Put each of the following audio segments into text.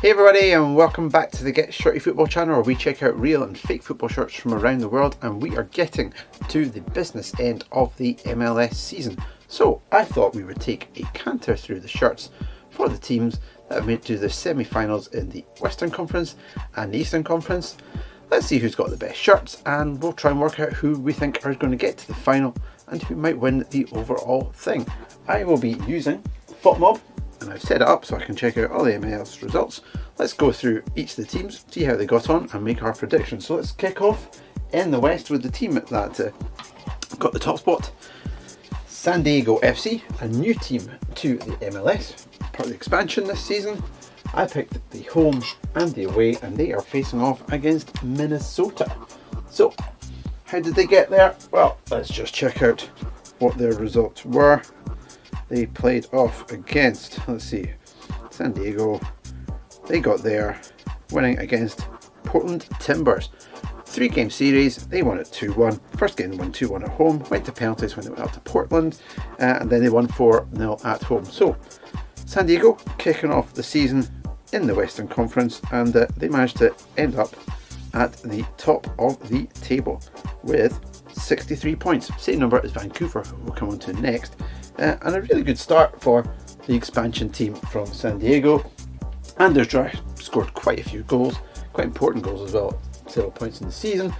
Hey everybody, and welcome back to the Get Shirty Football channel, where we check out real and fake football shirts from around the world, and we are getting to the business end of the MLS season. So I thought we would take a canter through the shirts for the teams that have made it to the semi-finals in the Western Conference and the Eastern Conference. Let's see who's got the best shirts, and we'll try and work out who we think are going to get to the final and who might win the overall thing. I will be using FotMob, and I've set it up so I can check out all the MLS results. Let's go through each of the teams, see how they got on, and make our predictions. So let's kick off in the West with the team that got the top spot, San Diego FC, a new team to the MLS, part of the expansion this season. I picked the home and the away, and they are facing off against Minnesota. So how did they get there? Well, let's just check out what their results were. They played off against, let's see, San Diego. They got there winning against Portland Timbers. 3-game series, they won it 2-1. First game they won 2-1 at home, went to penalties when they went up to Portland, and then they won 4-0 at home. So San Diego kicking off the season in the Western Conference, and they managed to end up at the top of the table with 63 points. Same number as Vancouver, who we'll come on to next. And a really good start for the expansion team from San Diego. Anders Dry scored quite a few goals, quite important goals as well, several points in the season.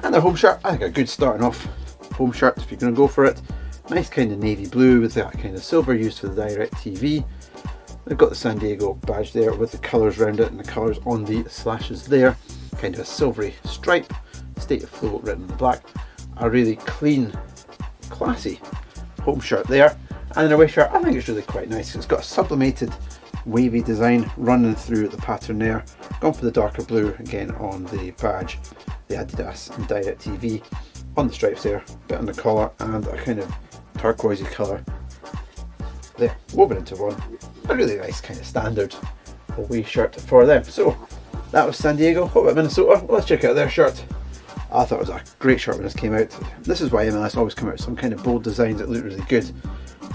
And their home shirt, I think a good starting off home shirt if you're going to go for it. Nice kind of navy blue with that kind of silver used for the direct TV. They've got the San Diego badge there with the colours around it and the colours on the slashes there. Kind of a silvery stripe, State of Flow written in the black. A really clean, classy home shirt there. And an away shirt, I think it's really quite nice. It's got a sublimated wavy design running through the pattern there. Gone for the darker blue again on the badge, the Adidas and Direct TV on the stripes there, bit on the collar, and a kind of turquoisey colour there, woven into one. A really nice kind of standard away shirt for them. So that was San Diego. What about Minnesota? Well, let's check out their shirt. I thought it was a great shirt when this came out. This is why MLS always come out with some kind of bold designs that look really good.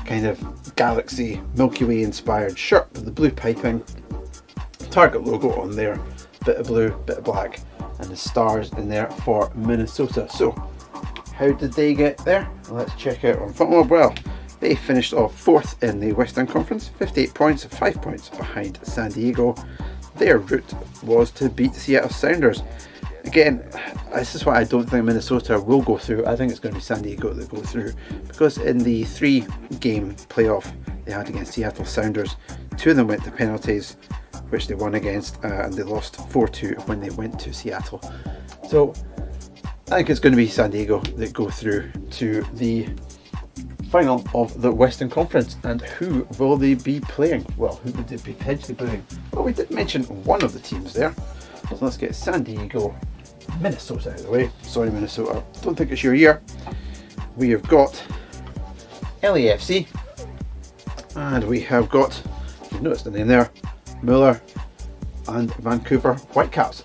Kind of galaxy, Milky Way inspired shirt with the blue piping, Target logo on there, bit of blue, bit of black, and the stars in there for Minnesota. So how did they get there? Well, let's check out on FotMob. Well, they finished off 4th in the Western Conference, 58 points, 5 points behind San Diego. Their route was to beat Seattle Sounders. Again, this is why I don't think Minnesota will go through. I think it's going to be San Diego that go through, because in the 3-game playoff they had against Seattle Sounders, 2 of them went to penalties, which they won against, and they lost 4-2 when they went to Seattle. So I think it's going to be San Diego that go through to the final of the Western Conference. And who will they be playing? Well, who would they be potentially playing? Well, we did mention one of the teams there, so let's get San Diego, Minnesota out of the way. Sorry Minnesota, don't think it's your year. We have got LAFC, and we have got, you've noticed the name there, Muller and Vancouver Whitecaps.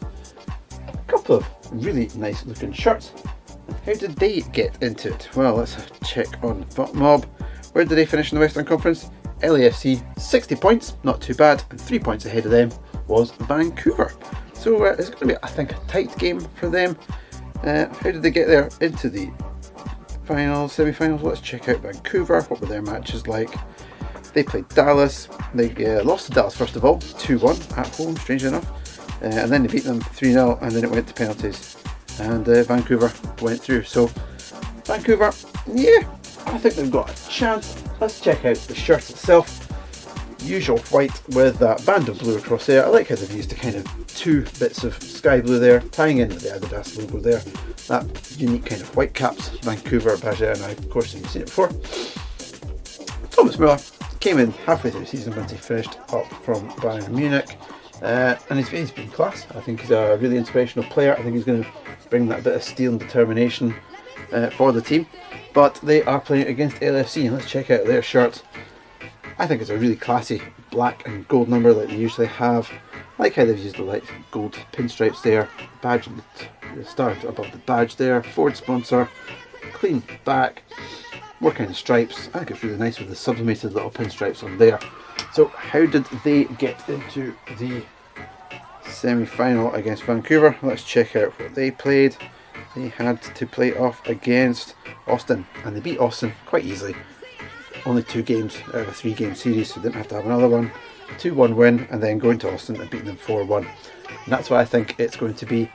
A couple of really nice looking shirts. How did they get into it? Well, let's check on FotMob. Where did they finish in the Western Conference? LAFC, 60 points, not too bad, and 3 points ahead of them was Vancouver. So it's going to be, I think, a tight game for them. How did they get there into the finals, semi-finals? Let's check out Vancouver. What were their matches like? They played Dallas. They lost to Dallas first of all, 2-1 at home, strangely enough. And then they beat them 3-0, and then it went to penalties. And Vancouver went through. So Vancouver, yeah, I think they've got a chance. Let's check out the shirt itself. Usual white with that band of blue across there. I like how they've used the kind of 2 bits of sky blue there, tying in with the Adidas logo there. That unique kind of white caps, Vancouver badge there, and I, of course, you've seen it before. Thomas Muller came in halfway through the season once he finished up from Bayern Munich, and he's been class. I think he's a really inspirational player. I think he's going to bring that bit of steel and determination for the team. But they are playing against LFC, and let's check out their shirt. I think it's a really classy black and gold number that they usually have. I like how they've used the light gold pinstripes there, badge and the star above the badge there, Ford sponsor, clean back, more kind of stripes. I think it's really nice with the sublimated little pinstripes on there. So how did they get into the semi-final against Vancouver. Let's check out what they played. They had to play off against Austin, and they beat Austin quite easily. Only 2 games out of a 3-game series, so didn't have to have another one. 2-1 win, and then going to Austin and beating them 4-1. And that's why I think it's going to be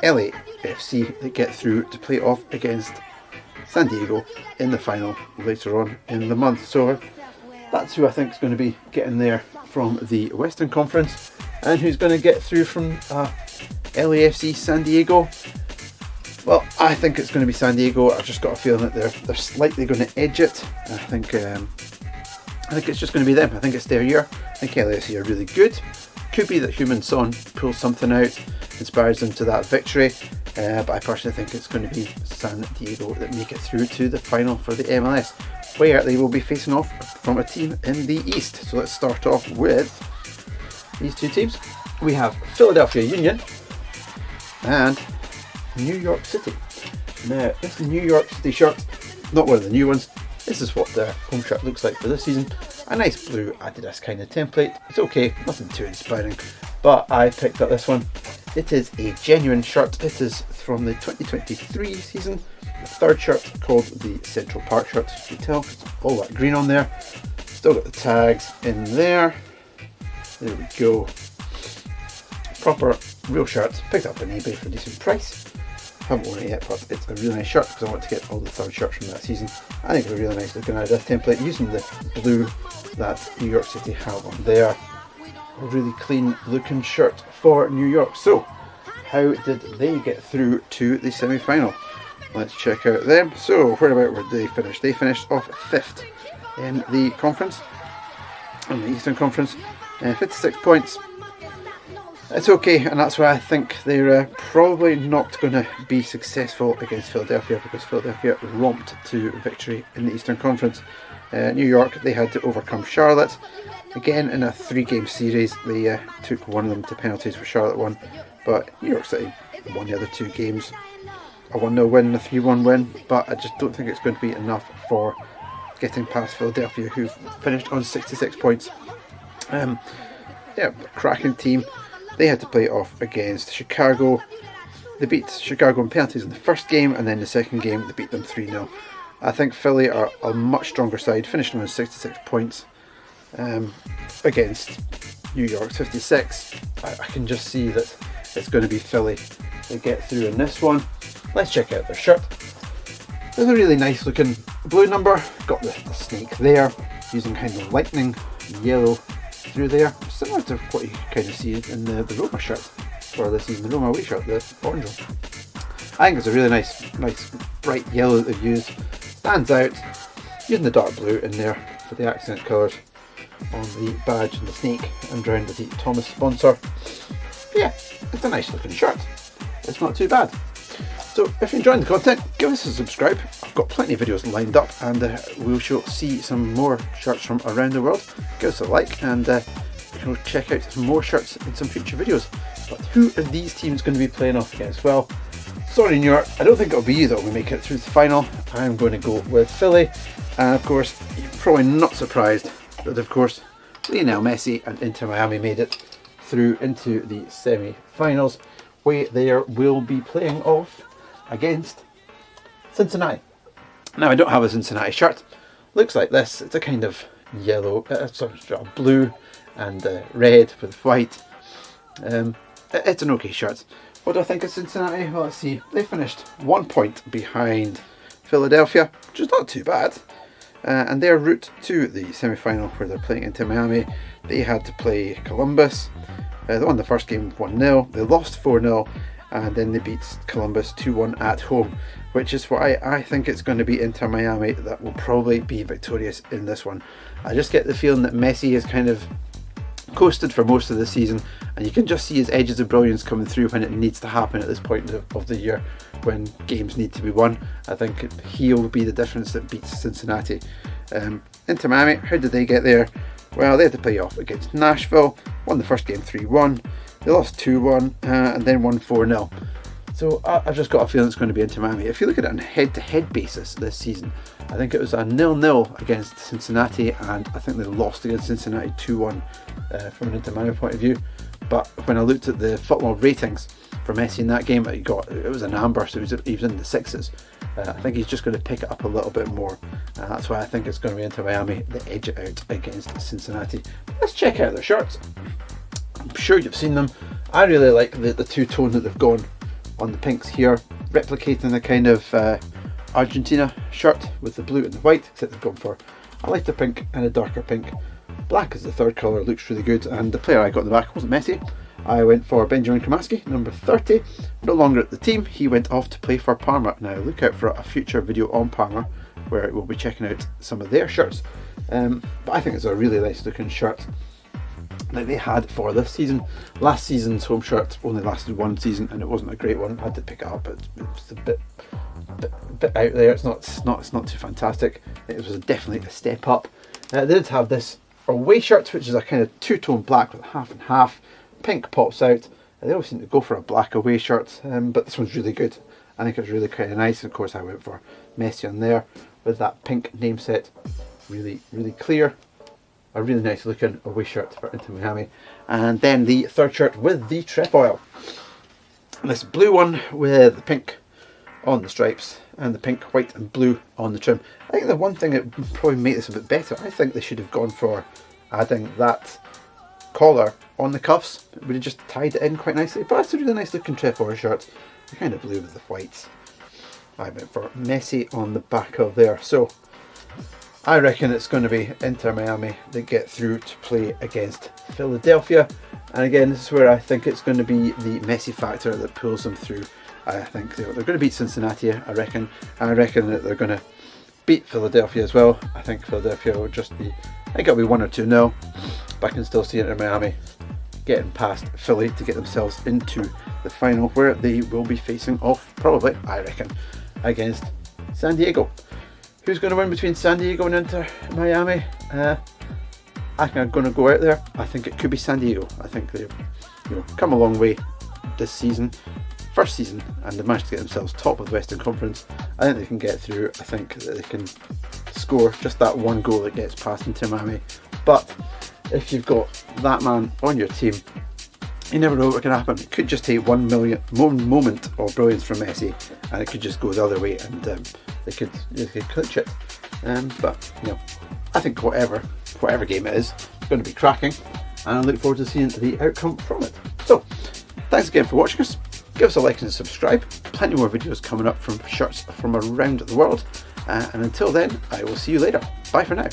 LAFC that get through to play off against San Diego in the final later on in the month. So that's who I think is going to be getting there from the Western Conference. And who's going to get through from LAFC San Diego? Well, I think it's going to be San Diego. I've just got a feeling that they're slightly going to edge it. I think it's just going to be them. I think it's their year. I think LAFC are really good. Could be that Heung-min Son pulls something out, inspires them to that victory. But I personally think it's going to be San Diego that make it through to the final for the MLS, where they will be facing off from a team in the East. So let's start off with these 2 teams. We have Philadelphia Union and New York City. Now, this New York City shirt, not one of the new ones. This is what their home shirt looks like for this season. A nice blue Adidas kind of template. It's okay, nothing too inspiring, but I picked up this one. It is a genuine shirt. It is from the 2023 season. The 3rd shirt called the Central Park shirt. As you can tell, it's all that green on there. Still got the tags in there. There we go. Proper real shirt. Picked up on eBay for a decent price. Haven't worn it yet, but it's a really nice shirt because I want to get all the 3rd shirts from that season. I think it's a really nice looking Adidas template using the blue that New York City have on there. A really clean looking shirt for New York. So, how did they get through to the semi-final? Let's check out them. So, whereabout were they finished? They finished off 5th in the conference, in the Eastern Conference, 56 points. It's okay, and that's why I think they're probably not going to be successful against Philadelphia, because Philadelphia romped to victory in the Eastern Conference. New York, they had to overcome Charlotte. Again, in a 3-game series, they took one of them to penalties for Charlotte won, but New York City won the other 2 games. A 1-0 win and a 3-1 win, but I just don't think it's going to be enough for getting past Philadelphia, who finished on 66 points. Yeah, cracking team. They had to play it off against Chicago. They beat Chicago in penalties in the first game, and then the second game they beat them 3-0. I think Philly are a much stronger side, finishing on 66 points against New York's 56. I can just see that it's going to be Philly that get through in this one. Let's check out their shirt. There's a really nice looking blue number. Got the snake there, using kind of lightning yellow through there, similar to what you kind of see in the Roma shirt for this season, the Roma away shirt, the orange one. I think it's a really nice bright yellow that they've used. Stands out, using the dark blue in there for the accent colours on the badge and the snake, and around the Thomas sponsor. But yeah, it's a nice looking shirt. It's not too bad. So if you're enjoying the content, give us a subscribe. I've got plenty of videos lined up, and we shall see some more shirts from around the world. Give us a like, and we'll check out some more shirts in some future videos. But who are these teams going to be playing off against? Well, sorry New York, I don't think it'll be you that will make it through the final. I'm going to go with Philly, and of course, you're probably not surprised that of course Lionel Messi and Inter Miami made it through into the semi-finals, where they will be playing off against Cincinnati. Now I don't have a Cincinnati shirt. Looks like this. It's a kind of yellow, sort of blue and red with white. It's an okay shirt. What do I think of Cincinnati? Well, let's see. They finished 1 point behind Philadelphia, which is not too bad. And their route to the semi-final, where they're playing Inter Miami, they had to play Columbus. They won the first game 1-0. They lost 4-0. And then they beat Columbus 2-1 at home, which is why I think it's going to be Inter Miami that will probably be victorious in this one. I just get the feeling that Messi has kind of coasted for most of the season, and you can just see his edges of brilliance coming through when it needs to happen at this point of the year, when games need to be won. I think he'll be the difference that beats Cincinnati. Inter Miami, how did they get there? Well, they had to play off against Nashville, won the first game 3-1. They lost 2-1 and then won 4-0. So I've just got a feeling it's going to be Inter Miami. If you look at it on a head-to-head basis this season, I think it was a 0-0 against Cincinnati, and I think they lost against Cincinnati 2-1 from an Inter Miami point of view. but when I looked at the football ratings for Messi in that game, it was an amber, so he was in the 6s. I think he's just going to pick it up a little bit more. That's why I think it's going to be Inter Miami that edge it out against Cincinnati. Let's check out their shirts. I'm sure you've seen them. I really like the two-tone that they've gone on the pinks here, replicating the kind of Argentina shirt with the blue and the white, except they've gone for a lighter pink and a darker pink. Black is the third colour, looks really good, and the player I got in the back wasn't Messi. I went for Benjamin Kramaski, number 30, no longer at the team. He went off to play for Parma. Now look out for a future video on Parma where we'll be checking out some of their shirts. But I think it's a really nice looking shirt that they had for this season. Last season's home shirt only lasted one season and it wasn't a great one. I had to pick it up, but it's a bit out there. It's not too fantastic. It was definitely a step up. They did have this away shirt, which is a kind of two-tone black with half and half. Pink pops out. They always seem to go for a black away shirt, but this one's really good. I think it's really kind of nice. And of course I went for Messi on there with that pink name set. Really clear. A really nice looking away shirt for Inter Miami. And then the third shirt with the trefoil. This blue one with the pink on the stripes and the pink, white and blue on the trim. I think the one thing that would probably make this a bit better, I think they should have gone for adding that collar on the cuffs. It would have just tied it in quite nicely, but it's a really nice looking trefoil shirt. The kind of blue with the whites. I went for Messi on the back of there. So I reckon it's going to be Inter Miami that get through to play against Philadelphia. And again, this is where I think it's going to be the Messi factor that pulls them through. I think they're going to beat Cincinnati, I reckon. I reckon that they're going to beat Philadelphia as well. I think Philadelphia will just be, I think it'll be 1 or 2-0. But I can still see Inter Miami getting past Philly to get themselves into the final, where they will be facing off, probably, I reckon, against San Diego. Who's going to win between San Diego and Inter Miami? I think I'm going to go out there. I think it could be San Diego. I think they've come a long way this season. First season, and they managed to get themselves top of the Western Conference. I think they can get through. I think that they can score just that one goal that gets past Inter Miami. But if you've got that man on your team, you never know what can happen. It could just take one moment of brilliance from Messi, and it could just go the other way, and they could clinch it. But I think whatever game it is, it's going to be cracking, and I look forward to seeing the outcome from it. So, thanks again for watching us. Give us a like and subscribe. Plenty more videos coming up from shirts from around the world. And until then, I will see you later. Bye for now.